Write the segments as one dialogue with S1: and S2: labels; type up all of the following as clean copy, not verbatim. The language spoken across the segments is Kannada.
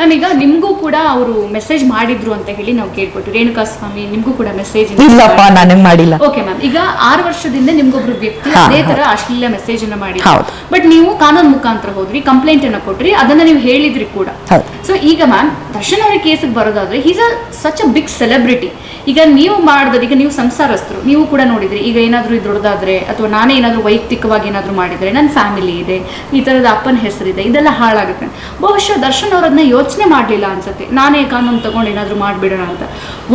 S1: ನಾನೀಗ ನಿಮ್ಗೂ ಕೂಡ ಅವರು ಮೆಸೇಜ್ ಮಾಡಿದ್ರು ಅಂತ ಹೇಳಿ ನಾವು ಕೇಳ್ಕೊಟ್ಟು ರೇಣುಕಾ ಸ್ವಾಮಿ ನಿಮ್ಗೂ ಕೂಡ ಮೆಸೇಜ್
S2: ಇಲ್ಲಪ್ಪ ನನಗೆ ಮಾಡಿಲ್ಲ.
S1: ಓಕೆ ಮ್ಯಾಮ್, ಈಗ 6 ವರ್ಷದಿಂದ ನಿಮ್ಗೊಬ್ರು ವ್ಯಕ್ತಿ ಅದೇ ತರ ಅಶ್ಲೀಲ ಮೆಸೇಜ್ ಅನ್ನ ಮಾಡಿ,
S2: ಹೌದು.
S1: ಬಟ್ ನೀವು ಕಾನೂನು ಮುಖಾಂತರ ಹೋದ್ರಿ, ಕಂಪ್ಲೇಂಟ್ ಅನ್ನ ಕೊಟ್ರಿ, ಅದನ್ನ ನೀವು ಹೇಳಿದ್ರಿ ಕೂಡ. ಸೊ ಈಗ ಮ್ಯಾಮ್ ದರ್ಶನ್ ಅವರ ಕೇಸಿಗೆ ಬರೋದಾದ್ರೆ is such a big celebrity. ಈಗ ನೀವು ಮಾಡಿದ್ರೆ, ಈಗ ನೀವು ಸಂಸಾರಸ್ಥರು, ನೀವು ಕೂಡ ನೋಡಿದ್ರಿ, ಈಗ ಏನಾದ್ರು ದೊಡ್ಡದಾದ್ರೆ ಅಥವಾ ನಾನೇ ಏನಾದ್ರು ವೈಯಕ್ತಿಕವಾಗಿ ಏನಾದ್ರು ಮಾಡಿದ್ರೆ ನನ್ನ ಫ್ಯಾಮಿಲಿ ಇದೆ, ಈ ತರದ ಅಪ್ಪನ ಹೆಸರಿದೆ, ಇದೆಲ್ಲ ಹಾಳಾಗುತ್ತೆ. ಬಹುಶಃ ದರ್ಶನ್ ಅವರನ್ನ ಯೋಚನೆ ಮಾಡಲಿಲ್ಲ ಅನ್ಸುತ್ತೆ, ನಾನೇ ಕಾನೂನು ತಗೊಂಡು ಏನಾದ್ರು ಮಾಡ್ಬಿಡೋಣ ಅಂತ.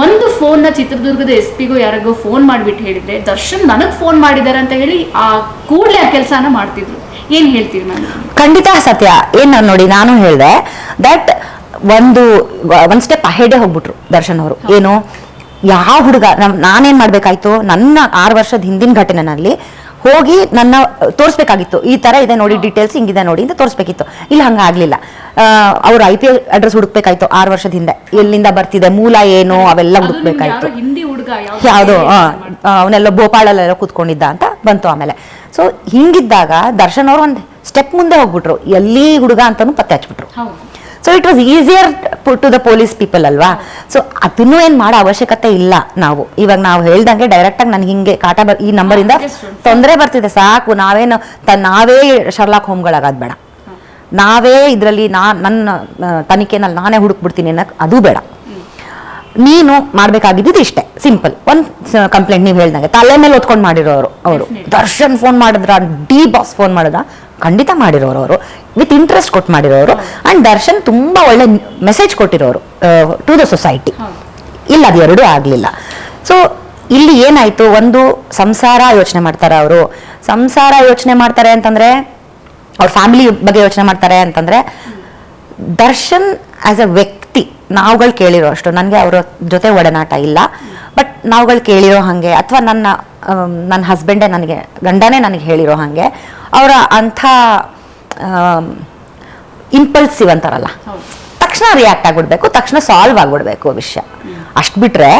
S1: ಒಂದು ಫೋನ್ನ ಚಿತ್ರದುರ್ಗದ SP-ಗೋ ಯಾರಿಗೋ ಫೋನ್ ಮಾಡಿಬಿಟ್ಟು ಹೇಳಿದ್ರೆ ದರ್ಶನ್ ನನಗೆ ಫೋನ್ ಮಾಡಿದ್ದಾರೆ ಅಂತ ಹೇಳಿ ಆ ಕೂಡಲೇ ಆ ಕೆಲಸನ ಮಾಡ್ತಿದ್ರು. ಏನ್ ಹೇಳ್ತೀರಿ ಮ್ಯಾಮ್?
S2: ಖಂಡಿತ ಸತ್ಯ. ಏನ್ ನೋಡಿ, ನಾನು ಹೇಳಿದೆ ದಟ್ ಒಂದ್ ಸ್ಟೆಪ್ ಅಹೆಡೇ ಹೋಗ್ಬಿಟ್ರು ದರ್ಶನ್ ಅವರು. ಏನು, ಯಾವ ಹುಡುಗ ನಾನೇನ್ ಮಾಡ್ಬೇಕಾಯ್ತು, ನನ್ನ 6 ವರ್ಷದ ಹಿಂದಿನ ಘಟನೆನಲ್ಲಿ ಹೋಗಿ ನನ್ನ ತೋರಿಸ್ಬೇಕಾಗಿತ್ತು, ಈ ತರ ಇದೆ ನೋಡಿ, ಡೀಟೇಲ್ಸ್ ಹಿಂಗಿದೆ ನೋಡಿ ಅಂತ ತೋರಿಸ್ಬೇಕಿತ್ತು. ಇಲ್ಲ, ಹಂಗಾಗ್ಲಿಲ್ಲ. ಅವ್ರ IP ಅಡ್ರೆಸ್ ಹುಡುಕ್ಬೇಕಾಯ್ತು 6 ವರ್ಷದ ಹಿಂದೆ, ಎಲ್ಲಿಂದ ಬರ್ತಿದೆ, ಮೂಲ ಏನು, ಅವೆಲ್ಲ ಹುಡುಕ್ಬೇಕಾಯ್ತು. ಯಾವ್ದು ಅವನೆಲ್ಲ ಭೋಪಾಳಲ್ಲೆಲ್ಲ ಕೂತ್ಕೊಂಡಿದ್ದ ಅಂತ ಬಂತು ಆಮೇಲೆ. ಸೊ ಹಿಂಗಿದ್ದಾಗ ದರ್ಶನ್ ಅವರು ಒಂದು ಸ್ಟೆಪ್ ಮುಂದೆ ಹೋಗ್ಬಿಟ್ರು, ಎಲ್ಲಿ ಹುಡುಗ ಅಂತಾನು ಪತ್ತೆ ಹಚ್ಬಿಟ್ರು. So it was easier to the police people ಅಲ್ವಾ. ಸೊ ಅದನ್ನು ಏನ್ ಮಾಡೋ ಅವಶ್ಯಕತೆ ಇಲ್ಲ. ಇವಾಗ ನಾವು ಹೇಳ್ದಂಗೆ ಡೈರೆಕ್ಟ್ ಆಗಿ ನನ್ಗೆ ಹಿಂಗೆ ಕಾಟ ಈ ನಂಬರಿಂದ ತೊಂದರೆ ಬರ್ತಿದೆ, ಸಾಕು, ನಾವೇ ಶರ್ಲಾಕ್ ಹೋಮ್ಗಳಾಗದ್ ಬೇಡ, ನಾವೇ ಇದ್ರಲ್ಲಿ ನನ್ನ ತನಿಖೆನಲ್ಲಿ ನಾನೇ ಹುಡುಕ್ಬಿಡ್ತೀನಿ ಅನ್ನಕ್ ಅದು ಬೇಡ. ನೀನು ಮಾಡ್ಬೇಕಾಗಿದ್ದು ಇಷ್ಟೇ, ಸಿಂಪಲ್. ಒಂದ್ ಕಂಪ್ಲೇಂಟ್ ನೀವು ಹೇಳ್ದಂಗೆ ತಲೆ ಮೇಲೆ ಹೊತ್ಕೊಂಡು ಮಾಡಿರೋರು ಅವರು. ದರ್ಶನ್ ಫೋನ್ ಮಾಡಿದ್ರ, ಬಾಸ್ ಫೋನ್ ಮಾಡಿದ್ರ, ಖಂಡಿತ ಮಾಡಿರೋರು ಅವರು, ವಿತ್ ಇಂಟ್ರೆಸ್ಟ್ ಕೊಟ್ಟು ಮಾಡಿರೋರು. ಅಂಡ್ ದರ್ಶನ್ ತುಂಬಾ ಒಳ್ಳೆ ಮೆಸೇಜ್ ಕೊಟ್ಟಿರೋರು ಟು ದ ಸೊಸೈಟಿ. ಇಲ್ಲ, ಅದು ಎರಡೂ ಆಗ್ಲಿಲ್ಲ. ಸೊ ಇಲ್ಲಿ ಏನಾಯ್ತು, ಒಂದು ಸಂಸಾರ ಯೋಚನೆ ಮಾಡ್ತಾರೆ ಅವರು. ಸಂಸಾರ ಯೋಚನೆ ಮಾಡ್ತಾರೆ ಅಂತಂದ್ರೆ, ಅವ್ರ ಫ್ಯಾಮಿಲಿ ಬಗ್ಗೆ ಯೋಚನೆ ಮಾಡ್ತಾರೆ ಅಂತಂದ್ರೆ, ದರ್ಶನ್ ಆಸ್ ಅ ವ್ಯಕ್ತಿ ನಾವುಗಳು ಕೇಳಿರೋ ಅಷ್ಟು, ನನಗೆ ಅವರ ಜೊತೆ ಒಡನಾಟ ಇಲ್ಲ, ಬಟ್ ನಾವುಗಳು ಕೇಳಿರೋ ಹಾಗೆ, ಅಥವಾ ನನ್ನ ಹಸ್ಬೆಂಡೇ ನನಗೆ, ಗಂಡನೇ ನನಗೆ ಹೇಳಿರೋ ಹಾಗೆ, ಅವರ ಅಂಥ ಇಂಪಲ್ಸಿವ್ ಅಂತಾರಲ್ಲ, ತಕ್ಷಣ ರಿಯಾಕ್ಟ್ ಆಗ್ಬಿಡ್ಬೇಕು, ತಕ್ಷಣ ಸಾಲ್ವ್ ಆಗ್ಬಿಡ್ಬೇಕು ವಿಷಯ. ಅಷ್ಟು ಬಿಟ್ರೆ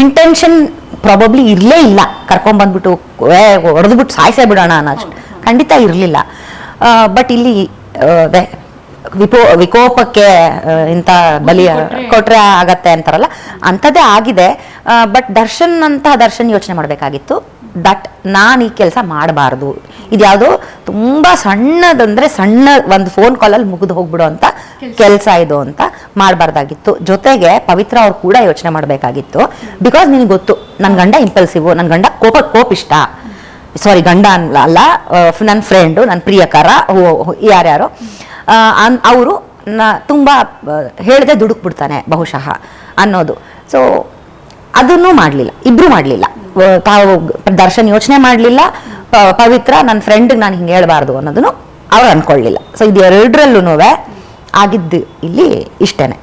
S2: ಇಂಟೆನ್ಷನ್ ಪ್ರಾಬಬ್ಲಿ ಇರಲೇ ಇಲ್ಲ, ಕರ್ಕೊಂಡ್ಬಂದ್ಬಿಟ್ಟು ಹೊಡೆದ್ಬಿಟ್ಟು ಸಾಯಿಸೇ ಬಿಡೋಣ ಅನ್ನೋಷ್ಟು ಖಂಡಿತ ಇರಲಿಲ್ಲ. ಬಟ್ ಇಲ್ಲಿ ವಿಕೋಪಕ್ಕೆ ಇಂಥ ಬಲಿ ಕೊಟ್ರೆ ಆಗತ್ತೆ ಅಂತಾರಲ್ಲ, ಅಂಥದ್ದೇ ಆಗಿದೆ. ಬಟ್ ದರ್ಶನ್ ಯೋಚನೆ ಮಾಡಬೇಕಾಗಿತ್ತು, ದಟ್ ನಾನು ಈ ಕೆಲಸ ಮಾಡಬಾರ್ದು, ಇದ್ಯಾವುದೋ ತುಂಬಾ ಸಣ್ಣದಂದ್ರೆ ಸಣ್ಣ ಒಂದು ಫೋನ್ ಕಾಲಲ್ಲಿ ಮುಗಿದು ಹೋಗ್ಬಿಡೋ ಅಂತ ಕೆಲಸ ಇದು ಅಂತ ಮಾಡಬಾರ್ದಾಗಿತ್ತು. ಜೊತೆಗೆ ಪವಿತ್ರ ಅವ್ರು ಕೂಡ ಯೋಚನೆ ಮಾಡಬೇಕಾಗಿತ್ತು. ಬಿಕಾಸ್ ನಿನಗೆ ಗೊತ್ತು, ನನ್ನ ಗಂಡ ಇಂಪಲ್ಸಿವ್, ನನ್ನ ಗಂಡ ಕೋಪಿಷ್ಟ, ಸಾರಿ ಗಂಡ ಅಲ್ಲ, ನನ್ನ ಫ್ರೆಂಡು, ನನ್ನ ಪ್ರಿಯಕರ, ಯಾರ್ಯಾರೋ ಅವರು ತುಂಬಾ ಹೇಳದೆ ದುಡುಕ್ಬಿಡ್ತಾನೆ ಬಹುಶಃ ಅನ್ನೋದು. ಸೊ ಅದನ್ನು ಮಾಡಲಿಲ್ಲ, ಇಬ್ರು ಮಾಡಲಿಲ್ಲ. ತಾವು ದರ್ಶನ್ ಯೋಚನೆ ಮಾಡಲಿಲ್ಲ, ಪವಿತ್ರ ನನ್ನ ಫ್ರೆಂಡ್ಗೆ ನಾನು ಹಿಂಗೆ ಹೇಳ್ಬಾರ್ದು ಅನ್ನೋದನ್ನು ಅವ್ರು ಅನ್ಕೊಳ್ಳಿಲ್ಲ. ಸೊ ಇದು ಎರಡರಲ್ಲೂ ಆಗಿದ್ದು ಇಲ್ಲಿ ಇಷ್ಟೇನೆ.